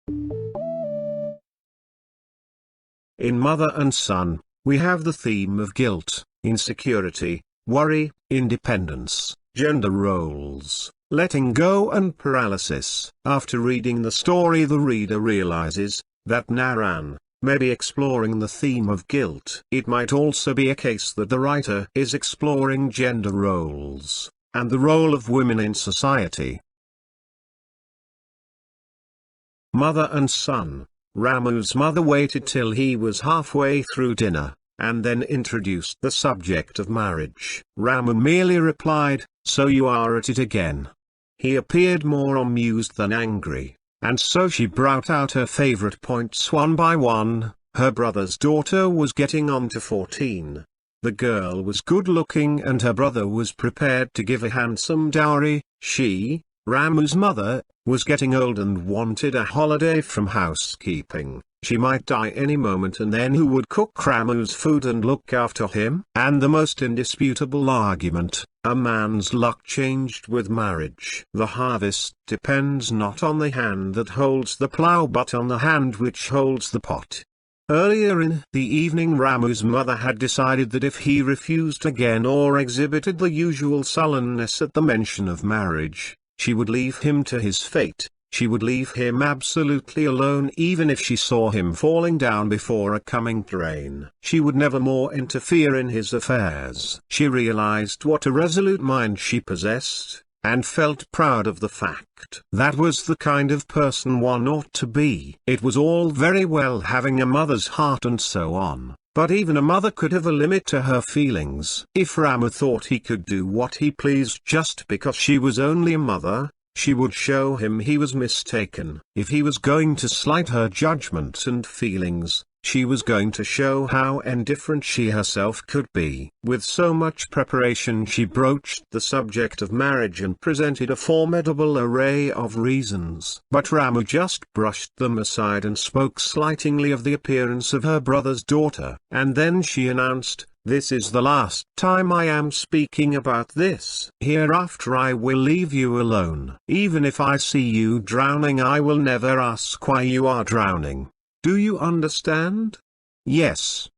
In Mother and Son, we have the theme of guilt, insecurity, worry, independence, gender roles, letting go and paralysis. After reading the story, the reader realizes that Narayan may be exploring the theme of guilt. It might also be a case that the writer is exploring gender roles and the role of women in society. Mother and Son. Ramu's mother waited till he was halfway through dinner, and then introduced the subject of marriage. Ramu merely replied, "So you are at it again." He appeared more amused than angry, and so she brought out her favorite points one by one. Her brother's daughter was getting on to 14. The girl was good-looking and her brother was prepared to give a handsome dowry. She, Ramu's mother, was getting old and wanted a holiday from housekeeping. She might die any moment, and then who would cook Ramu's food and look after him? And the most indisputable argument, a man's luck changed with marriage. The harvest depends not on the hand that holds the plough but on the hand which holds the pot. Earlier in the evening, Ramu's mother had decided that if he refused again or exhibited the usual sullenness at the mention of marriage, she would leave him to his fate. She would leave him absolutely alone even if she saw him falling down before a coming train. She would never more interfere in his affairs. She realized what a resolute mind she possessed, and felt proud of the fact. That was the kind of person one ought to be. It was all very well having a mother's heart and so on, but even a mother could have a limit to her feelings. If Ramu thought he could do what he pleased just because she was only a mother, she would show him he was mistaken. If he was going to slight her judgment and feelings, she was going to show how indifferent she herself could be. With so much preparation, she broached the subject of marriage and presented a formidable array of reasons. But Ramu just brushed them aside and spoke slightingly of the appearance of her brother's daughter. And then she announced, "This is the last time I am speaking about this. Hereafter I will leave you alone. Even if I see you drowning, I will never ask why you are drowning. Do you understand?" "Yes."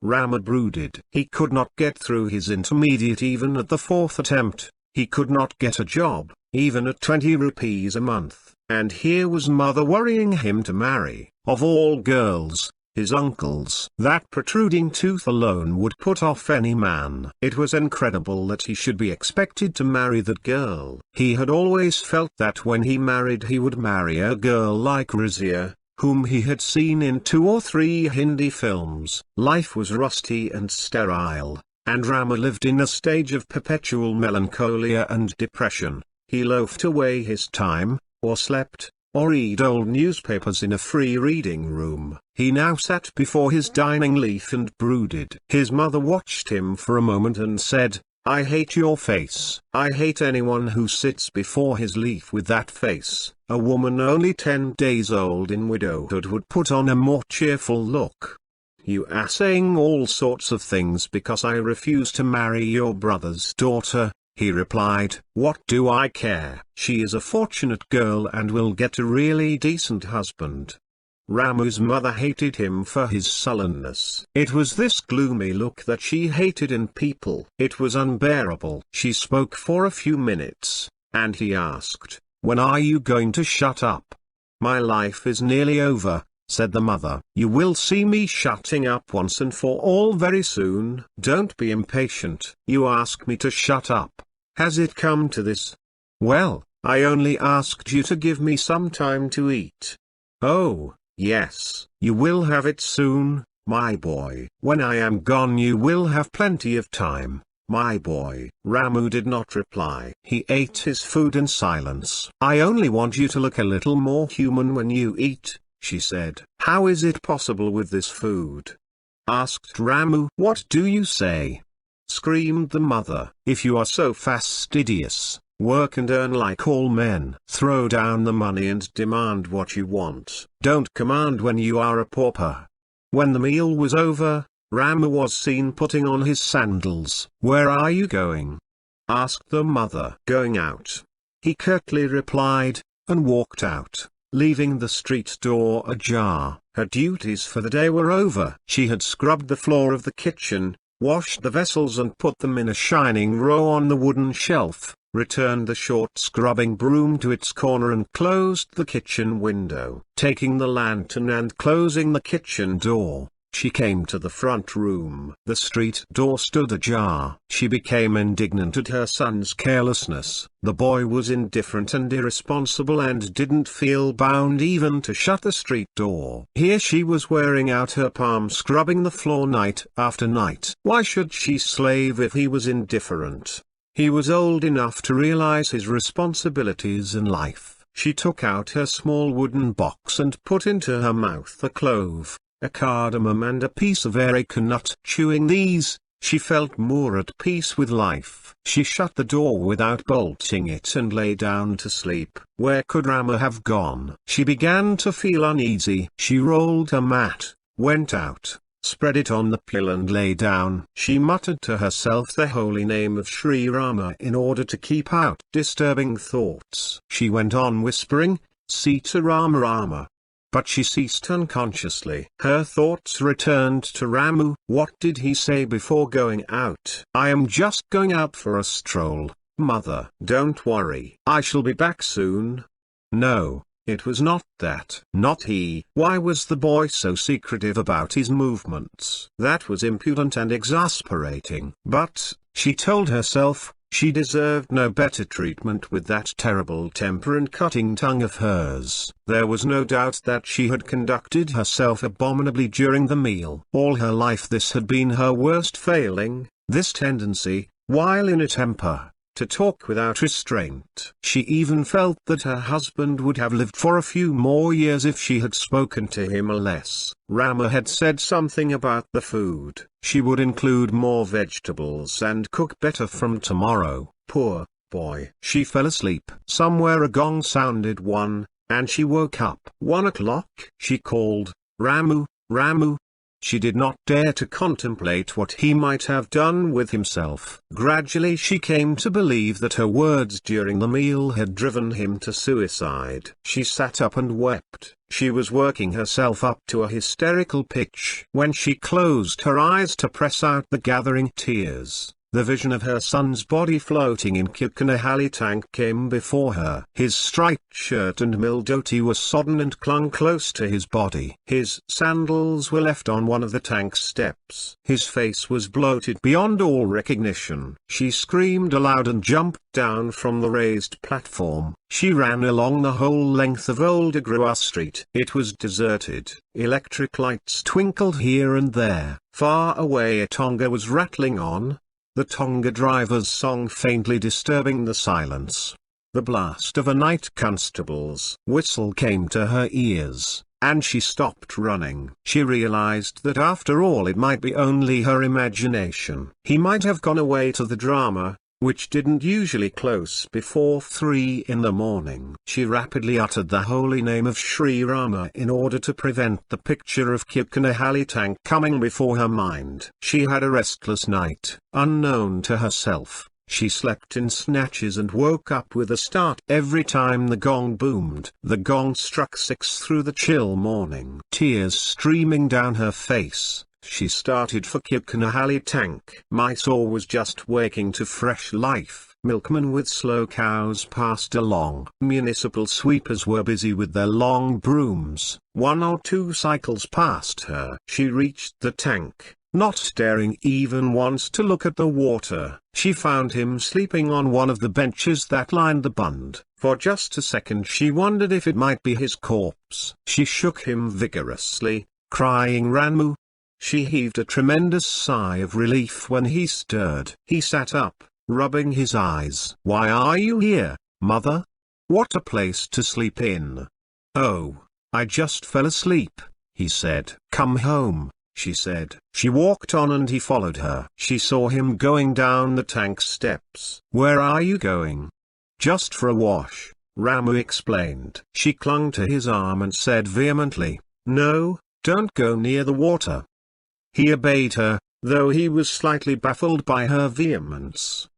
Ramu brooded. He could not get through his intermediate even at the fourth attempt. He could not get a job, even at 20 rupees a month. And here was mother worrying him to marry, of all girls, his uncles. That protruding tooth alone would put off any man. It was incredible that he should be expected to marry that girl. He had always felt that when he married he would marry a girl like Razia, whom he had seen in 2 or 3 Hindi films. Life was rusty and sterile, and Ramu lived in a stage of perpetual melancholia and depression. He loafed away his time, or slept, or read old newspapers in a free reading room. He now sat before his dining leaf and brooded. His mother watched him for a moment and said, "I hate your face. I hate anyone who sits before his leaf with that face." A woman only 10 days old in widowhood would put on a more cheerful look. "You are saying all sorts of things because I refuse to marry your brother's daughter," he replied. "What do I care? She is a fortunate girl and will get a really decent husband." Ramu's mother hated him for his sullenness. It was this gloomy look that she hated in people. It was unbearable. She spoke for a few minutes, and he asked, "When are you going to shut up?" "My life is nearly over," said the mother. "You will see me shutting up once and for all very soon." "Don't be impatient. You ask me to shut up. Has it come to this?" "Well, I only asked you to give me some time to eat." "Oh, yes, you will have it soon, my boy. When I am gone you will have plenty of time, my boy." Ramu did not reply. He ate his food in silence. "I only want you to look a little more human when you eat," she said. "How is it possible with this food?" asked Ramu. "What do you say?" screamed the mother. "If you are so fastidious, work and earn like all men. Throw down the money and demand what you want. Don't command when you are a pauper." When the meal was over, Ramu was seen putting on his sandals. "Where are you going?" asked the mother. "Going out," he curtly replied, and walked out. leaving the street door ajar. Her duties for the day were over. She had scrubbed the floor of the kitchen, washed the vessels and put them in a shining row on the wooden shelf, returned the short scrubbing broom to its corner and closed the kitchen window. Taking the lantern and closing the kitchen door, she came to the front room. The street door stood ajar. She became indignant at her son's carelessness. The boy was indifferent and irresponsible and didn't feel bound even to shut the street door. Here she was wearing out her palm scrubbing the floor night after night. Why should she slave if he was indifferent? He was old enough to realize his responsibilities in life. She took out her small wooden box and put into her mouth a clove, a cardamom and a piece of areca nut. Chewing these, she felt more at peace with life. She shut the door without bolting it and lay down to sleep. Where could Rama have gone? She began to feel uneasy. She rolled her mat, went out, spread it on the pillow and lay down. She muttered to herself the holy name of Sri Rama in order to keep out disturbing thoughts. She went on whispering, Sita Rama Rama. But she ceased unconsciously. Her thoughts returned to Ramu. What did he say before going out? I am just going out for a stroll, mother. Don't worry. I shall be back soon. No. It was not that. Not he. Why was the boy so secretive about his movements? That was impudent and exasperating. But, she told herself, she deserved no better treatment with that terrible temper and cutting tongue of hers. There was no doubt that she had conducted herself abominably during the meal. All her life this had been her worst failing, this tendency, while in a temper, to talk without restraint. She even felt that her husband would have lived for a few more years if she had spoken to him less. Rama had said something about the food. She would include more vegetables and cook better from tomorrow. Poor boy. She fell asleep. Somewhere a gong sounded 1, and she woke up. 1 o'clock. She called, Ramu, Ramu. She did not dare to contemplate what he might have done with himself. Gradually she came to believe that her words during the meal had driven him to suicide. She sat up and wept. She was working herself up to a hysterical pitch. When she closed her eyes to press out the gathering tears, the vision of her son's body floating in Kirkanahalli tank came before her. His striped shirt and mildoti were sodden and clung close to his body. His sandals were left on one of the tank steps. His face was bloated beyond all recognition. She screamed aloud and jumped down from the raised platform. She ran along the whole length of Old Agrua Street. It was deserted. Electric lights twinkled here and there. Far away a tonga was rattling on, the tonga driver's song faintly disturbing the silence. The blast of a night constable's whistle came to her ears, and she stopped running. She realized that after all it might be only her imagination. He might have gone away to the drama, which didn't usually close before 3 in the morning. She rapidly uttered the holy name of Sri Rama in order to prevent the picture of Kirkanahalli tank coming before her mind. She had a restless night. Unknown to herself, she slept in snatches and woke up with a start every time the gong boomed. The gong struck 6 through the chill morning. Tears streaming down her face, she started for Kirkanahalli tank. Mysore was just waking to fresh life. Milkmen with slow cows passed along. Municipal sweepers were busy with their long brooms. 1 or 2 cycles passed her. She reached the tank, not daring even once to look at the water. She found him sleeping on one of the benches that lined the bund. For just a second she wondered if it might be his corpse. She shook him vigorously, crying Ranmu. She heaved a tremendous sigh of relief when he stirred. He sat up, rubbing his eyes. Why are you here, mother? What a place to sleep in. Oh, I just fell asleep, he said. Come home, she said. She walked on and he followed her. She saw him going down the tank steps. Where are you going? Just for a wash, Ramu explained. She clung to his arm and said vehemently, No, don't go near the water. He obeyed her, though he was slightly baffled by her vehemence.